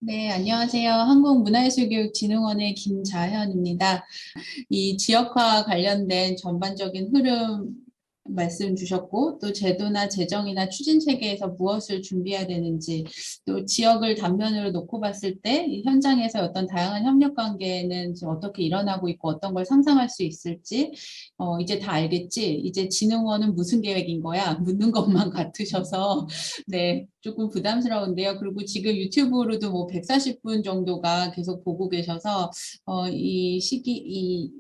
네, 안녕하세요. 한국문화예술교육진흥원의 김자현입니다. 이 지역화 관련된 전반적인 흐름 말씀 주셨고, 또 제도나 재정이나 추진 체계에서 무엇을 준비해야 되는지, 또 지역을 단면으로 놓고 봤을 때 이 현장에서 어떤 다양한 협력 관계는 지금 어떻게 일어나고 있고 어떤 걸 상상할 수 있을지, 이제 다 알겠지? 이제 진흥원은 무슨 계획인 거야? 묻는 것만 같으셔서 네, 조금 부담스러운데요. 그리고 지금 유튜브로도 뭐 140분 정도가 계속 보고 계셔서 이 시기,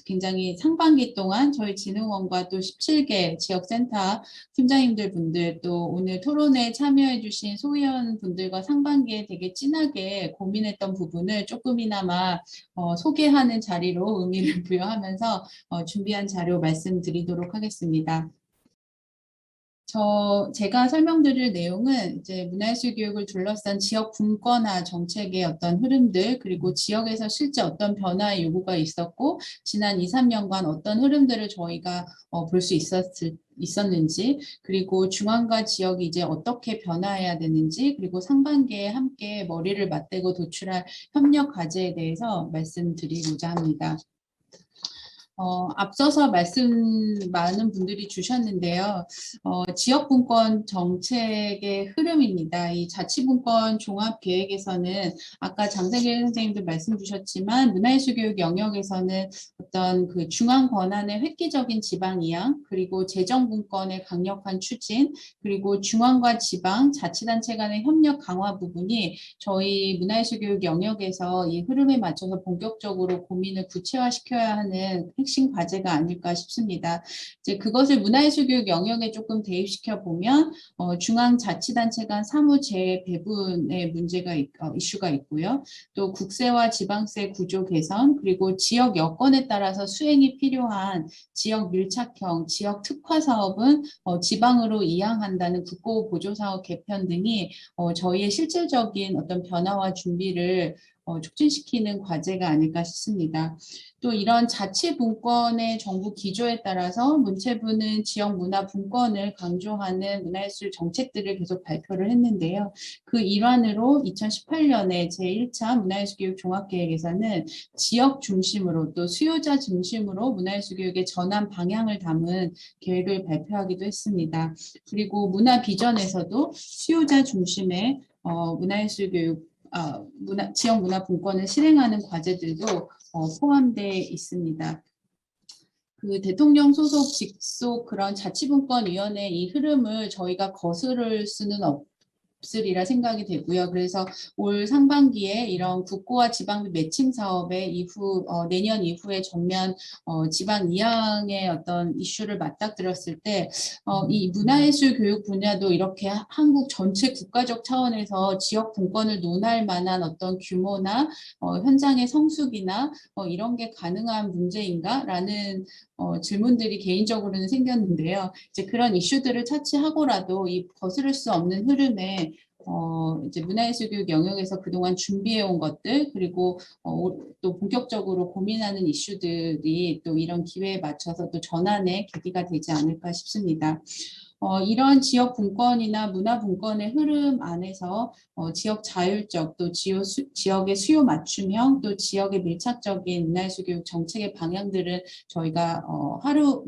굉장히 상반기 동안 저희 진흥원과 또 17개 지역센터 팀장님들 분들 또 오늘 토론에 참여해 주신 소위원 분들과 상반기에 되게 진하게 고민했던 부분을 조금이나마 소개하는 자리로 의미를 부여하면서 준비한 자료 말씀드리도록 하겠습니다. 제가 설명드릴 내용은 이제 문화예술 교육을 둘러싼 지역 분권화 정책의 어떤 흐름들, 그리고 지역에서 실제 어떤 변화의 요구가 있었고, 지난 2, 3년간 어떤 흐름들을 저희가 볼 수 있었는지, 그리고 중앙과 지역이 이제 어떻게 변화해야 되는지, 그리고 상반기에 함께 머리를 맞대고 도출할 협력 과제에 대해서 말씀드리고자 합니다. 앞서서 말씀 많은 분들이 주셨는데요. 지역분권 정책의 흐름입니다. 이 자치분권 종합계획에서는 아까 장세길 선생님도 말씀 주셨지만 문화예술교육 영역에서는 어떤 그 중앙 권한의 획기적인 지방 이양, 그리고 재정분권의 강력한 추진, 그리고 중앙과 지방, 자치단체 간의 협력 강화 부분이 저희 문화예술교육 영역에서 이 흐름에 맞춰서 본격적으로 고민을 구체화시켜야 하는 핵심 과제가 아닐까 싶습니다. 이제 그것을 문화예술교육 영역에 조금 대입시켜 보면 중앙자치단체 간 사무재 배분의 이슈가 있고요. 또 국세와 지방세 구조 개선, 그리고 지역 여건에 따라서 수행이 필요한 지역 밀착형, 지역 특화 사업은 지방으로 이양한다는 국고 보조 사업 개편 등이 저희의 실질적인 어떤 변화와 준비를 촉진시키는 과제가 아닐까 싶습니다. 또 이런 자치분권의 정부 기조에 따라서 문체부는 지역 문화 분권을 강조하는 문화예술 정책들을 계속 발표를 했는데요. 그 일환으로 2018년에 제1차 문화예술교육 종합계획에서는 지역 중심으로 또 수요자 중심으로 문화예술교육의 전환 방향을 담은 계획을 발표하기도 했습니다. 그리고 문화 비전에서도 수요자 중심의 문화예술교육 지역 문화 분권을 실행하는 과제들도 포함되어 있습니다. 그 대통령 소속 직속 그런 자치분권위원회 이 흐름을 저희가 거스를 수는 없으리라 생각이 되고요. 그래서 올 상반기에 이런 국고와 지방비 매칭 사업의 내년 이후에 전면 지방 이양의 어떤 이슈를 맞닥뜨렸을 때 이 문화예술 교육 분야도 이렇게 한국 전체 국가적 차원에서 지역 분권을 논할 만한 어떤 규모나 현장의 성숙이나 이런 게 가능한 문제인가라는 질문들이 개인적으로는 생겼는데요. 이제 그런 이슈들을 차치하고라도 이 거스를 수 없는 흐름에 이제 문화예술교육 영역에서 그동안 준비해온 것들, 그리고 또 본격적으로 고민하는 이슈들이 또 이런 기회에 맞춰서 또 전환의 계기가 되지 않을까 싶습니다. 이런 지역 분권이나 문화 분권의 흐름 안에서 지역 자율적 또 지역의 수요 맞춤형 또 지역의 밀착적인 문화예술 교육 정책의 방향들은 저희가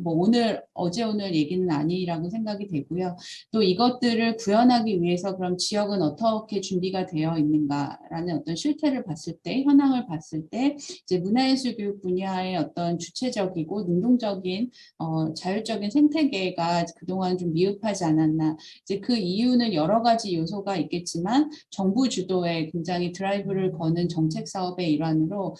오늘 어제 오늘 얘기는 아니라고 생각이 되고요. 또 이것들을 구현하기 위해서 그럼 지역은 어떻게 준비가 되어 있는가라는 어떤 실태를 봤을 때 현황을 봤을 때 이제 문화예술 교육 분야의 어떤 주체적이고 능동적인 자율적인 생태계가 그동안 좀 미흡하지 않았나. 이제 그 이유는 여러 가지 요소가 있겠지만 정부 주도의 굉장히 드라이브를 거는 정책 사업의 일환으로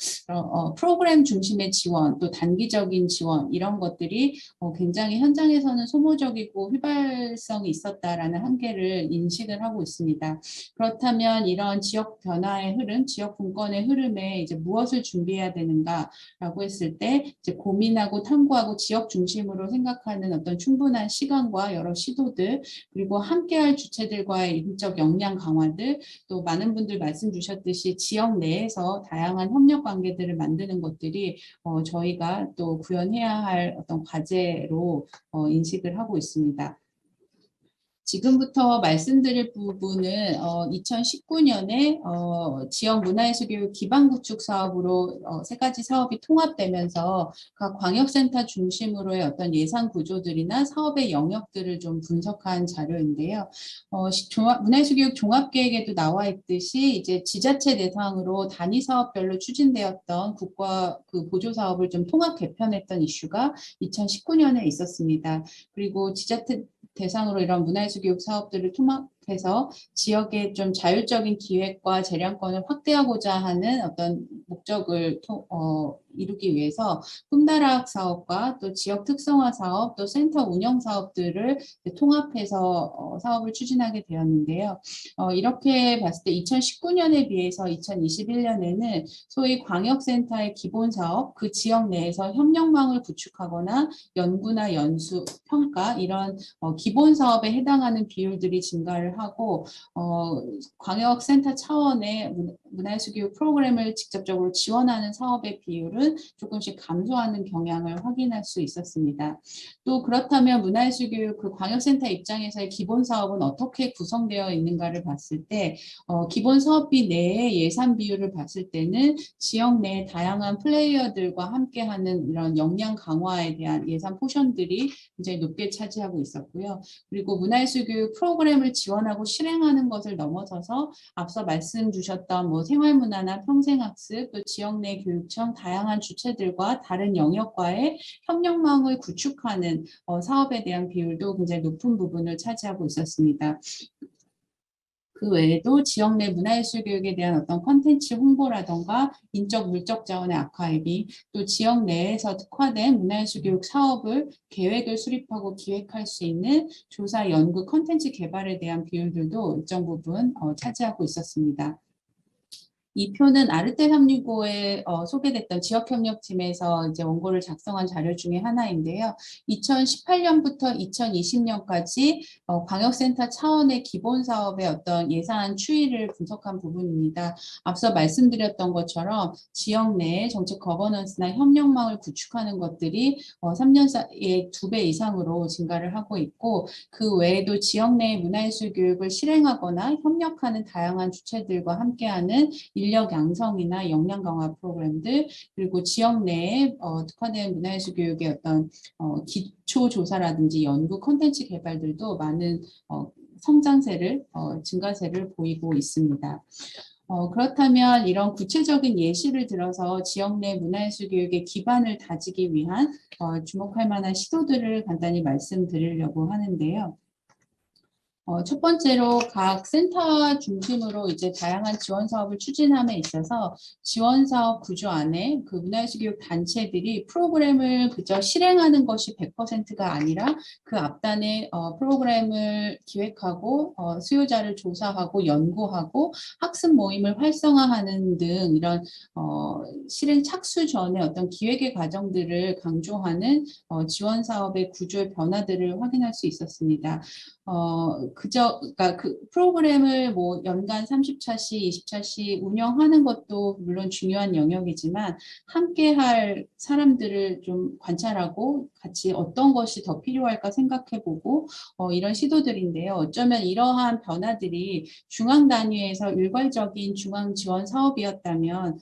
프로그램 중심의 지원, 또 단기적인 지원 이런 것들이 굉장히 현장에서는 소모적이고 휘발성이 있었다라는 한계를 인식을 하고 있습니다. 그렇다면 이런 지역 변화의 흐름, 지역 분권의 흐름에 이제 무엇을 준비해야 되는가라고 했을 때 이제 고민하고 탐구하고 지역 중심으로 생각하는 어떤 충분한 시간과 여러 시도들, 그리고 함께할 주체들과의 인적 역량 강화들, 또 많은 분들 말씀 주셨듯이 지역 내에서 다양한 협력 관계들을 만드는 것들이 저희가 또 구현해야 할 어떤 과제로 인식을 하고 있습니다. 지금부터 말씀드릴 부분은 2019년에 지역 문화예술교육 기반구축 사업으로 세 가지 사업이 통합되면서 각 광역센터 중심으로의 어떤 예산 구조들이나 사업의 영역들을 좀 분석한 자료인데요. 문화예술교육 종합계획에도 나와 있듯이 이제 지자체 대상으로 단위 사업별로 추진되었던 국가 그 보조 사업을 좀 통합 개편했던 이슈가 2019년에 있었습니다. 그리고 지자체 대상으로 이런 문화예술교육 사업들을 통합해서 지역의 좀 자율적인 기획과 재량권을 확대하고자 하는 어떤 목적을 이루기 위해서 꿈다락 사업과 또 지역 특성화 사업, 또 센터 운영 사업들을 통합해서 사업을 추진하게 되었는데요. 이렇게 봤을 때 2019년에 비해서 2021년에는 소위 광역센터의 기본 사업, 그 지역 내에서 협력망을 구축하거나 연구나 연수, 평가 이런 기본 사업에 해당하는 비율들이 증가를 하고 광역센터 차원의 문화예술교육 프로그램을 직접적으로 지원하는 사업의 비율은 조금씩 감소하는 경향을 확인할 수 있었습니다. 또 그렇다면 문화예술교육 그 광역센터 입장에서의 기본 사업은 어떻게 구성되어 있는가를 봤을 때 기본 사업비 내의 예산 비율을 봤을 때는 지역 내 다양한 플레이어들과 함께하는 이런 역량 강화에 대한 예산 포션들이 굉장히 높게 차지하고 있었고요. 그리고 문화예술교육 프로그램을 지원하고 실행하는 것을 넘어서서 앞서 말씀 주셨던 뭐 생활문화나 평생학습, 또 지역 내 교육청 다양한 주체들과 다른 영역과의 협력망을 구축하는 사업에 대한 비율도 굉장히 높은 부분을 차지하고 있었습니다. 그 외에도 지역 내 문화예술 교육에 대한 어떤 컨텐츠 홍보라던가 인적 물적 자원의 아카이빙, 또 지역 내에서 특화된 문화예술 교육 사업을 계획을 수립하고 기획할 수 있는 조사 연구 컨텐츠 개발에 대한 비율들도 일정 부분 차지하고 있었습니다. 이 표는 아르테 365에 소개됐던 지역협력팀에서 이제 원고를 작성한 자료 중에 하나인데요. 2018년부터 2020년까지 광역센터 차원의 기본 사업의 어떤 예산 추이를 분석한 부분입니다. 앞서 말씀드렸던 것처럼 지역 내에 정책 거버넌스나 협력망을 구축하는 것들이 3년 사이에 2배 이상으로 증가를 하고 있고, 그 외에도 지역 내 문화예술 교육을 실행하거나 협력하는 다양한 주체들과 함께하는 인력 양성이나 역량 강화 프로그램들, 그리고 지역 내에 특화된 문화예술 교육의 어떤 기초 조사라든지 연구 콘텐츠 개발들도 많은 성장세를 증가세를 보이고 있습니다. 그렇다면 이런 구체적인 예시를 들어서 지역 내 문화예술 교육의 기반을 다지기 위한 주목할 만한 시도들을 간단히 말씀드리려고 하는데요. 첫 번째로 각 센터 중심으로 이제 다양한 지원 사업을 추진함에 있어서 지원 사업 구조 안에 그 문화예술 교육 단체들이 프로그램을 그저 실행하는 것이 100%가 아니라 그 앞단에 프로그램을 기획하고 수요자를 조사하고 연구하고 학습 모임을 활성화하는 등 이런 실행 착수 전에 어떤 기획의 과정들을 강조하는 지원 사업의 구조의 변화들을 확인할 수 있었습니다. 그러니까 그 프로그램을 뭐 연간 30차씩, 20차씩 운영하는 것도 물론 중요한 영역이지만 함께 할 사람들을 좀 관찰하고 같이 어떤 것이 더 필요할까 생각해보고 이런 시도들인데요. 어쩌면 이러한 변화들이 중앙 단위에서 일괄적인 중앙 지원 사업이었다면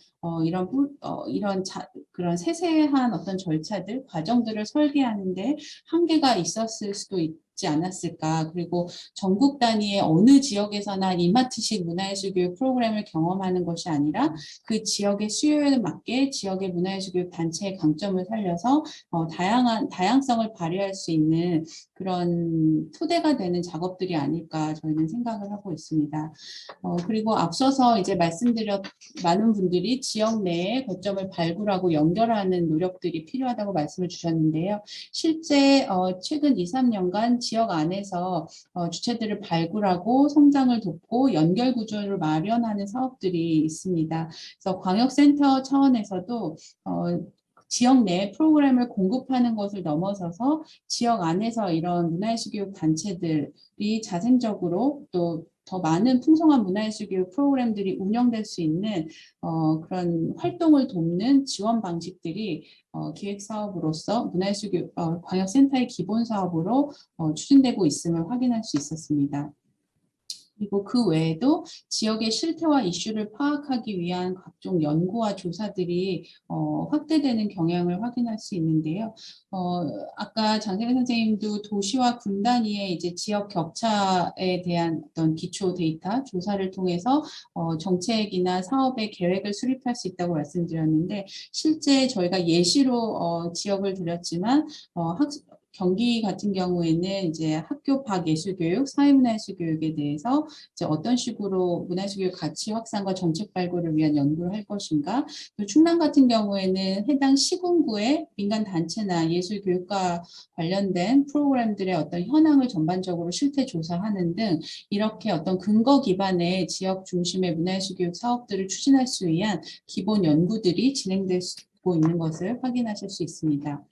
그런 세세한 어떤 절차들, 과정들을 설계하는데 한계가 있었을 수도 있지 않았을까. 그리고 전국 단위의 어느 지역에서나 이마트식 문화예술 교육 프로그램을 경험하는 것이 아니라 그 지역의 수요에 맞게 지역의 문화예술 교육 단체의 강점을 살려서 다양성을 발휘할 수 있는 그런 토대가 되는 작업들이 아닐까 저희는 생각을 하고 있습니다. 그리고 앞서서 이제 많은 분들이 지역 내에 거점을 발굴하고 연결하는 노력들이 필요하다고 말씀을 주셨는데요. 실제 최근 2, 3년간 지역 안에서 주체들을 발굴하고 성장을 돕고 연결 구조를 마련하는 사업들이 있습니다. 그래서 광역센터 차원에서도 지역 내 프로그램을 공급하는 것을 넘어서서 지역 안에서 이런 문화예술 교육 단체들이 자생적으로 또 더 많은 풍성한 문화예술 교육 프로그램들이 운영될 수 있는 그런 활동을 돕는 지원 방식들이 기획사업으로서 문화예술교육 광역센터의 기본 사업으로 추진되고 있음을 확인할 수 있었습니다. 그리고 그 외에도 지역의 실태와 이슈를 파악하기 위한 각종 연구와 조사들이 확대되는 경향을 확인할 수 있는데요. 아까 장세근 선생님도 도시와 군 단위의 이제 지역 격차에 대한 어떤 기초 데이터 조사를 통해서 정책이나 사업의 계획을 수립할 수 있다고 말씀드렸는데 실제 저희가 예시로 지역을 드렸지만 경기 같은 경우에는 이제 학교 밖 예술교육, 사회문화예술교육에 대해서 이제 어떤 식으로 문화예술교육 가치 확산과 정책 발굴을 위한 연구를 할 것인가, 또 충남 같은 경우에는 해당 시군구의 민간 단체나 예술교육과 관련된 프로그램들의 어떤 현황을 전반적으로 실태 조사하는 등 이렇게 어떤 근거 기반의 지역 중심의 문화예술교육 사업들을 추진할 수 위한 기본 연구들이 진행되고 있는 것을 확인하실 수 있습니다.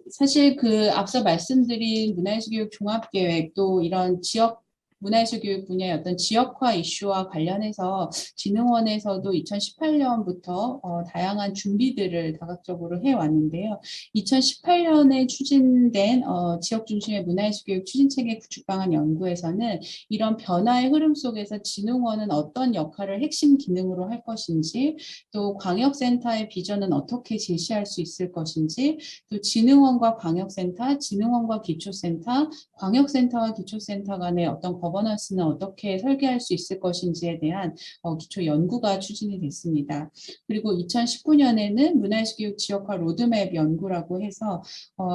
사실 그 앞서 말씀드린 문화예술교육 종합계획 또 이런 지역 문화예술교육 분야의 어떤 지역화 이슈와 관련해서 진흥원에서도 2018년부터 다양한 준비들을 다각적으로 해왔는데요. 2018년에 추진된 지역 중심의 문화예술교육 추진체계 구축 방안 연구에서는 이런 변화의 흐름 속에서 진흥원은 어떤 역할을 핵심 기능으로 할 것인지, 또 광역센터의 비전은 어떻게 제시할 수 있을 것인지, 또 진흥원과 광역센터, 진흥원과 기초센터, 광역센터와 기초센터 간의 어떤 거버넌스는 어떻게 설계할 수 있을 것인지에 대한 기초 연구가 추진이 됐습니다. 그리고 2019년에는 문화예술교육 지역화 로드맵 연구라고 해서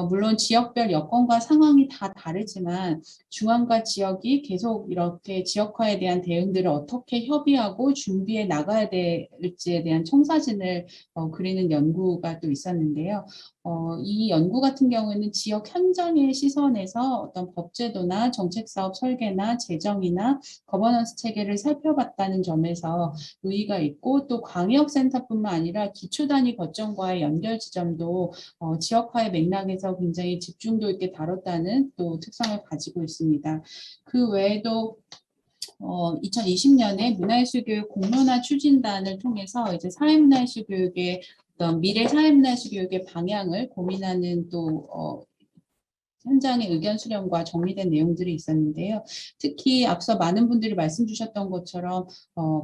물론 지역별 여건과 상황이 다 다르지만 중앙과 지역이 계속 이렇게 지역화에 대한 대응들을 어떻게 협의하고 준비해 나가야 될지에 대한 청사진을 그리는 연구가 또 있었는데요. 이 연구 같은 경우에는 지역 현장의 시선에서 어떤 법제도나 정책사업 설계나 재정이나 거버넌스 체계를 살펴봤다는 점에서 의의가 있고, 또 광역센터뿐만 아니라 기초단위 거점과의 연결 지점도 지역화의 맥락에서 굉장히 집중도 있게 다뤘다는 또 특성을 가지고 있습니다. 그 외에도 2020년에 문화예술교육 공론화 추진단을 통해서 이제 사회문화예술교육의 어떤 미래 사회문화예술교육의 방향을 고민하는 또 현장의 의견 수렴과 정리된 내용들이 있었는데요. 특히 앞서 많은 분들이 말씀 주셨던 것처럼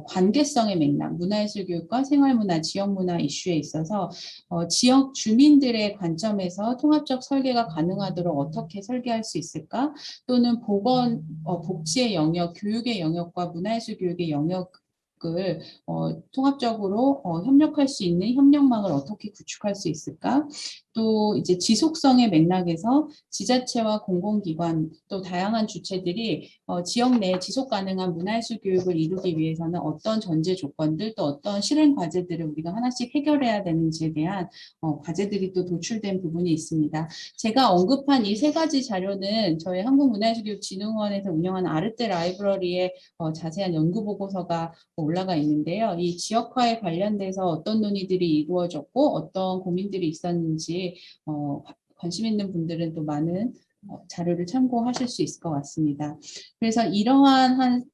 관계성의 맥락, 문화예술교육과 생활문화, 지역문화 이슈에 있어서 지역 주민들의 관점에서 통합적 설계가 가능하도록 어떻게 설계할 수 있을까? 또는 보건, 복지의 영역, 교육의 영역과 문화예술교육의 영역 을 통합적으로 협력할 수 있는 협력망을 어떻게 구축할 수 있을까? 또 이제 지속성의 맥락에서 지자체와 공공기관 또 다양한 주체들이 지역 내 지속 가능한 문화예술 교육을 이루기 위해서는 어떤 전제 조건들 또 어떤 실행 과제들을 우리가 하나씩 해결해야 되는지에 대한 과제들이 또 도출된 부분이 있습니다. 제가 언급한 이 세 가지 자료는 저희 한국문화예술교육진흥원에서 운영하는 아르테 라이브러리에 자세한 연구 보고서가 올라가 있는데요. 이 지역화에 관련돼서 어떤 논의들이 이루어졌고 어떤 고민들이 있었는지 관심 있는 분들은 또 많은 자료를 참고하실 수 있을 것 같습니다. 그래서 이러한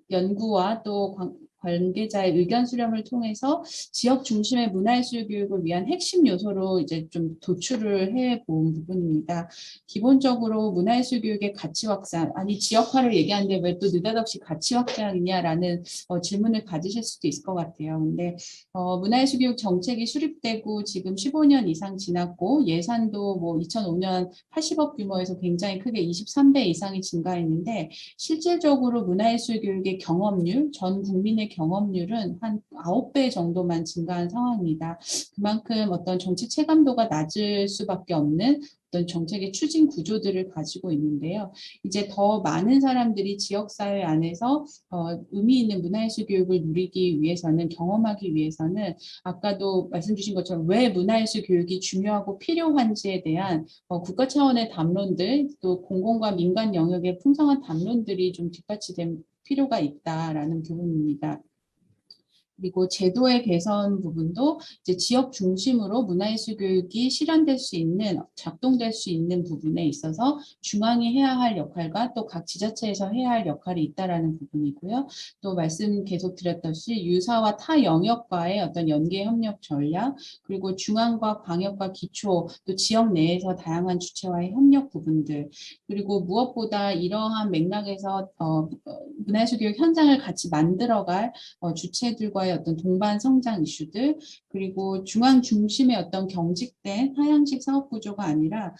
연구와 또 관계자의 의견 수렴을 통해서 지역 중심의 문화예술 교육을 위한 핵심 요소로 이제 좀 도출을 해본 부분입니다. 기본적으로 문화예술 교육의 가치 확산, 아니 지역화를 얘기하는데 왜 또 느닷없이 가치 확산이냐라는 질문을 가지실 수도 있을 것 같아요. 근데 문화예술 교육 정책이 수립되고 지금 15년 이상 지났고 예산도 뭐 2005년 80억 규모에서 굉장히 크게 23배 이상이 증가했는데 실질적으로 문화예술 교육의 경험률, 전 국민의 경험률은 한 9배 정도만 증가한 상황입니다. 그만큼 어떤 정책 체감도가 낮을 수밖에 없는 어떤 정책의 추진 구조들을 가지고 있는데요. 이제 더 많은 사람들이 지역사회 안에서 의미 있는 문화예술 교육을 누리기 위해서는, 경험하기 위해서는 아까도 말씀 주신 것처럼 왜 문화예술 교육이 중요하고 필요한지에 대한 국가 차원의 담론들, 또 공공과 민간 영역의 풍성한 담론들이 좀 뒷받침될 필요가 있다라는 부분입니다. 그리고 제도의 개선 부분도 이제 지역 중심으로 문화예술 교육이 실현될 수 있는, 작동될 수 있는 부분에 있어서 중앙이 해야 할 역할과 또 각 지자체에서 해야 할 역할이 있다라는 부분이고요. 또 말씀 계속 드렸듯이 유사와 타 영역과의 어떤 연계 협력 전략, 그리고 중앙과 광역과 기초, 또 지역 내에서 다양한 주체와의 협력 부분들, 그리고 무엇보다 이러한 맥락에서 문화예술 교육 현장을 같이 만들어갈 주체들과의 어떤 동반 성장 이슈들, 그리고 중앙 중심의 어떤 경직된 하향식 사업 구조가 아니라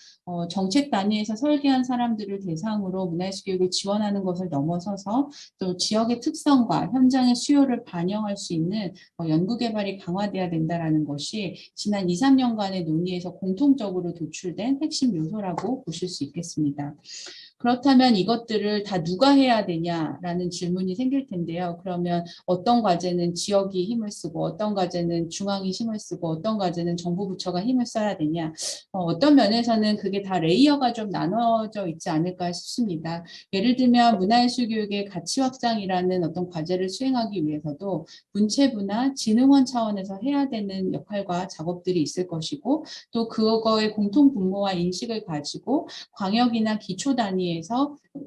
정책 단위에서 설계한 사람들을 대상으로 문화예술 교육을 지원하는 것을 넘어서서 또 지역의 특성과 현장의 수요를 반영할 수 있는 연구 개발이 강화돼야 된다라는 것이 지난 2, 3년간의 논의에서 공통적으로 도출된 핵심 요소라고 보실 수 있겠습니다. 그렇다면 이것들을 다 누가 해야 되냐라는 질문이 생길 텐데요. 그러면 어떤 과제는 지역이 힘을 쓰고 어떤 과제는 중앙이 힘을 쓰고 어떤 과제는 정부 부처가 힘을 써야 되냐. 어떤 면에서는 그게 다 레이어가 좀 나눠져 있지 않을까 싶습니다. 예를 들면 문화예술 교육의 가치 확장이라는 어떤 과제를 수행하기 위해서도 문체부나 진흥원 차원에서 해야 되는 역할과 작업들이 있을 것이고 또 그거의 공통 분모와 인식을 가지고 광역이나 기초 단위에서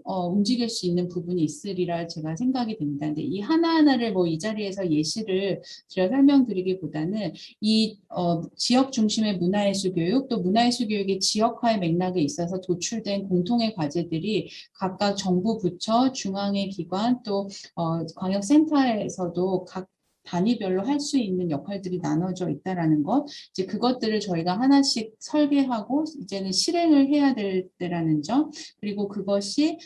움직일 수 있는 부분이 있으리라 제가 생각이 됩니다. 근데 이 하나하나를 뭐 이 자리에서 예시를 들어 설명드리기보다는 이 지역 중심의 문화예술 교육 또 문화예술 교육의 지역화의 맥락에 있어서 도출된 공통의 과제들이 각각 정부 부처, 중앙의 기관 또 광역센터에서도 각 단위별로 할 수 있는 역할들이 나눠져 있다라는 것, 이제 그것들을 저희가 하나씩 설계하고 이제는 실행을 해야 될 때라는 점, 그리고 그것이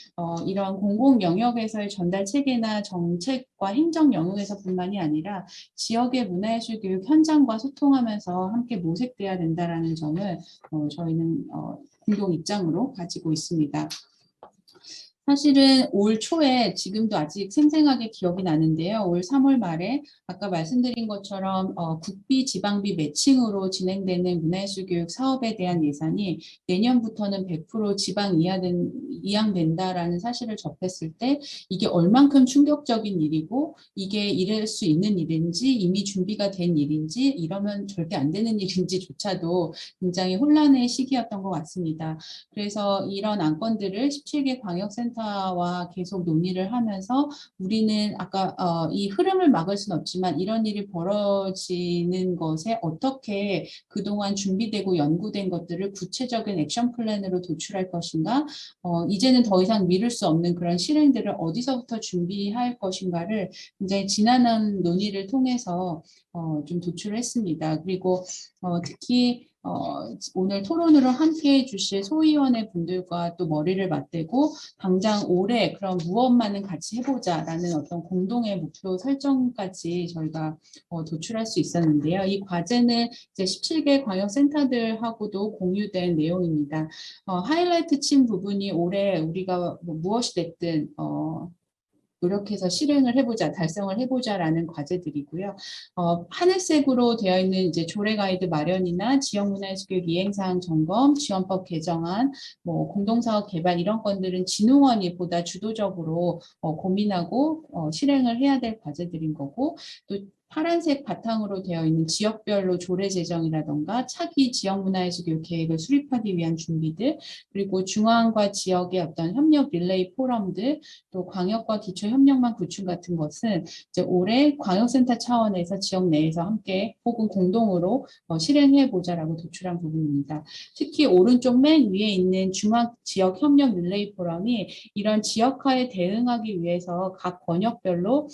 이런 공공 영역에서의 전달 체계나 정책과 행정 영역에서뿐만이 아니라 지역의 문화예술 교육 현장과 소통하면서 함께 모색돼야 된다라는 점을 저희는 공동 입장으로 가지고 있습니다. 사실은 올 초에 지금도 아직 생생하게 기억이 나는데요. 올 3월 말에 아까 말씀드린 것처럼 국비, 지방비 매칭으로 진행되는 문화예술 교육 사업에 대한 예산이 내년부터는 100% 지방 이양된다라는 사실을 접했을 때 이게 얼만큼 충격적인 일이고 이게 이럴 수 있는 일인지 이미 준비가 된 일인지 이러면 절대 안 되는 일인지조차도 굉장히 혼란의 시기였던 것 같습니다. 그래서 이런 안건들을 17개 광역센터 와 계속 논의를 하면서 우리는 아까 이 흐름을 막을 수는 없지만 이런 일이 벌어지는 것에 어떻게 그동안 준비되고 연구된 것들을 구체적인 액션 플랜으로 도출할 것인가, 이제는 더 이상 미룰 수 없는 그런 실행들을 어디서부터 준비할 것인가를 굉장히 지난한 논의를 통해서 좀 도출을 했습니다. 그리고 특히 오늘 토론으로 함께해 주실 소위원회 분들과 또 머리를 맞대고 당장 올해 그럼 무엇만은 같이 해보자라는 어떤 공동의 목표 설정까지 저희가 도출할 수 있었는데요. 이 과제는 이제 17개 광역센터들하고도 공유된 내용입니다. 하이라이트 친 부분이 올해 우리가 뭐 무엇이 됐든 노력해서 실행을 해보자, 달성을 해보자라는 과제들이고요. 하늘색으로 되어 있는 이제 조례 가이드 마련이나 지역문화예술교육 이행사항 점검, 지원법 개정안, 뭐 공동사업 개발 이런 건들은 진흥원이 보다 주도적으로 고민하고 실행을 해야 될 과제들인 거고, 또 파란색 바탕으로 되어 있는 지역별로 조례 제정이라던가 차기 지역문화예술교육 계획을 수립하기 위한 준비들, 그리고 중앙과 지역의 어떤 협력 릴레이 포럼들, 또 광역과 기초 협력망 구축 같은 것은 이제 올해 광역센터 차원에서 지역 내에서 함께 혹은 공동으로 실행해 보자라고 도출한 부분입니다. 특히 오른쪽 맨 위에 있는 중앙 지역 협력 릴레이 포럼이 이런 지역화에 대응하기 위해서 각 권역별로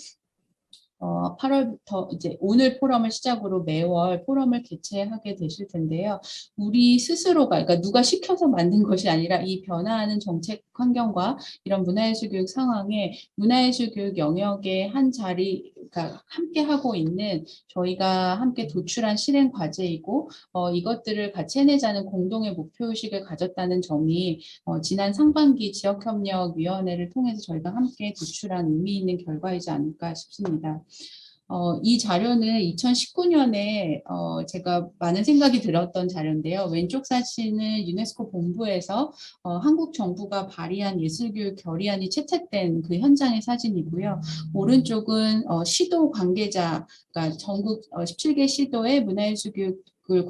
8월부터 이제 오늘 포럼을 시작으로 매월 포럼을 개최하게 되실 텐데요. 우리 스스로가, 그러니까 누가 시켜서 만든 것이 아니라 이 변화하는 정책 환경과 이런 문화예술 교육 상황에 문화예술 교육 영역의 한 자리, 그러니까 함께 하고 있는 저희가 함께 도출한 실행 과제이고 이것들을 같이 해내자는 공동의 목표의식을 가졌다는 점이 지난 상반기 지역협력위원회를 통해서 저희가 함께 도출한 의미 있는 결과이지 않을까 싶습니다. 이 자료는 2019년에 제가 많은 생각이 들었던 자료인데요. 왼쪽 사진은 유네스코 본부에서 한국 정부가 발의한 예술교육 결의안이 채택된 그 현장의 사진이고요. 오른쪽은 시도 관계자, 그러니까 전국 17개 시도의 문화예술교육을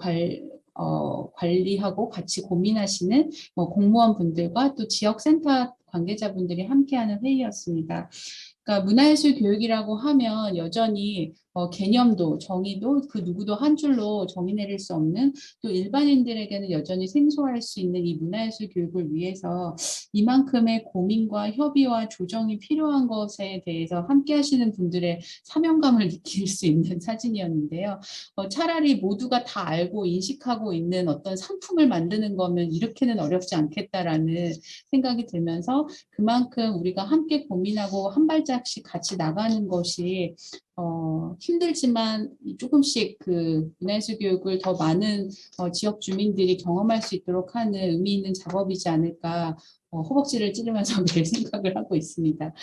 관리하고 같이 고민하시는 공무원 분들과 또 지역센터 관계자분들이 함께하는 회의였습니다. 그러니까 문화예술 교육이라고 하면 여전히 개념도 정의도 그 누구도 한 줄로 정의 내릴 수 없는 또 일반인들에게는 여전히 생소할 수 있는 이 문화예술 교육을 위해서 이만큼의 고민과 협의와 조정이 필요한 것에 대해서 함께 하시는 분들의 사명감을 느낄 수 있는 사진이었는데요. 차라리 모두가 다 알고 인식하고 있는 어떤 상품을 만드는 거면 이렇게는 어렵지 않겠다라는 생각이 들면서 그만큼 우리가 함께 고민하고 한 발짝씩 같이 나가는 것이 힘들지만 조금씩 그 문화예술 교육을 더 많은 지역 주민들이 경험할 수 있도록 하는 의미 있는 작업이지 않을까 허벅지를 찌르면서 늘 생각을 하고 있습니다.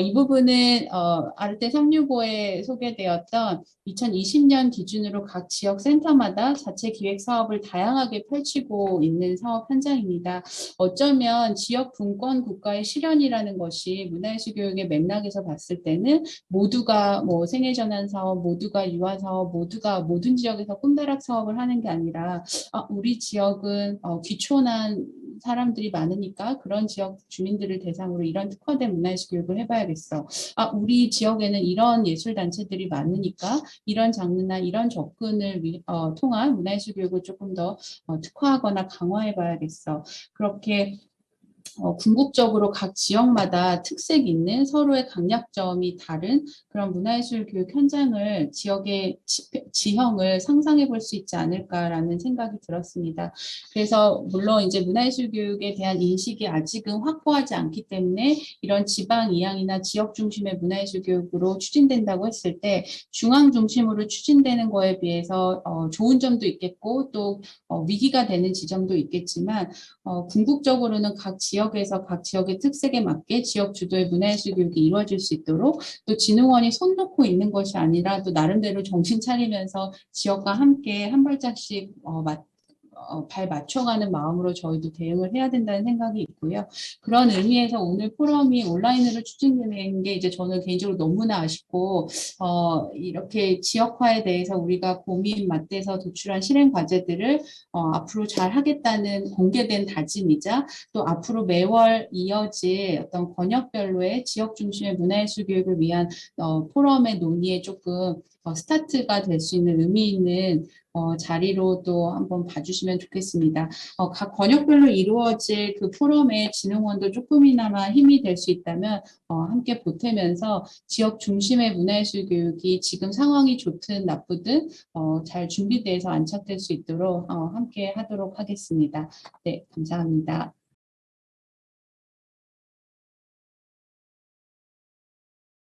이 부분은 아르테 365에 소개되었던 2020년 기준으로 각 지역 센터마다 자체 기획 사업을 다양하게 펼치고 있는 사업 현장입니다. 어쩌면 지역 분권 국가의 실현이라는 것이 문화예술 교육의 맥락에서 봤을 때는 모두가 뭐 생애전환 사업, 모두가 유아 사업, 모두가 모든 지역에서 꿈다락 사업을 하는 게 아니라 우리 지역은 귀촌한 사람들이 많으니까 그런 지역 주민들을 대상으로 이런 특화된 문화예술 교육을 해봐야겠어. 우리 지역에는 이런 예술 단체들이 많으니까 이런 장르나 이런 접근을 통한 문화예술 교육을 조금 더 특화하거나 강화해봐야겠어. 그렇게 궁극적으로 각 지역마다 특색 있는 서로의 강약점이 다른 그런 문화예술 교육 현장을 지역의 지형을 상상해 볼 수 있지 않을까라는 생각이 들었습니다. 그래서 물론 이제 문화예술 교육에 대한 인식이 아직은 확고하지 않기 때문에 이런 지방 이양이나 지역 중심의 문화예술 교육으로 추진된다고 했을 때 중앙 중심으로 추진되는 거에 비해서 좋은 점도 있겠고 또 위기가 되는 지점도 있겠지만 궁극적으로는 각 지역에서 각 지역의 특색에 맞게 지역 주도의 문화예술 교육이 이루어질 수 있도록 또 진흥원이 손 놓고 있는 것이 아니라 또 나름대로 정신 차리면서 지역과 함께 한 발짝씩 발 맞춰가는 마음으로 저희도 대응을 해야 된다는 생각이 있고요. 그런 의미에서 오늘 포럼이 온라인으로 추진되는 게 이제 저는 개인적으로 너무나 아쉽고 이렇게 지역화에 대해서 우리가 고민 맞대서 도출한 실행 과제들을 앞으로 잘 하겠다는 공개된 다짐이자 또 앞으로 매월 이어질 어떤 권역별로의 지역 중심의 문화예술 교육을 위한 포럼의 논의에 조금 스타트가 될 수 있는 의미 있는 자리로 또 한번 봐주시면 좋겠습니다. 각 권역별로 이루어질 그 포럼의 진흥원도 조금이나마 힘이 될 수 있다면 함께 보태면서 지역 중심의 문화예술 교육이 지금 상황이 좋든 나쁘든 잘 준비돼서 안착될 수 있도록 함께 하도록 하겠습니다. 네, 감사합니다.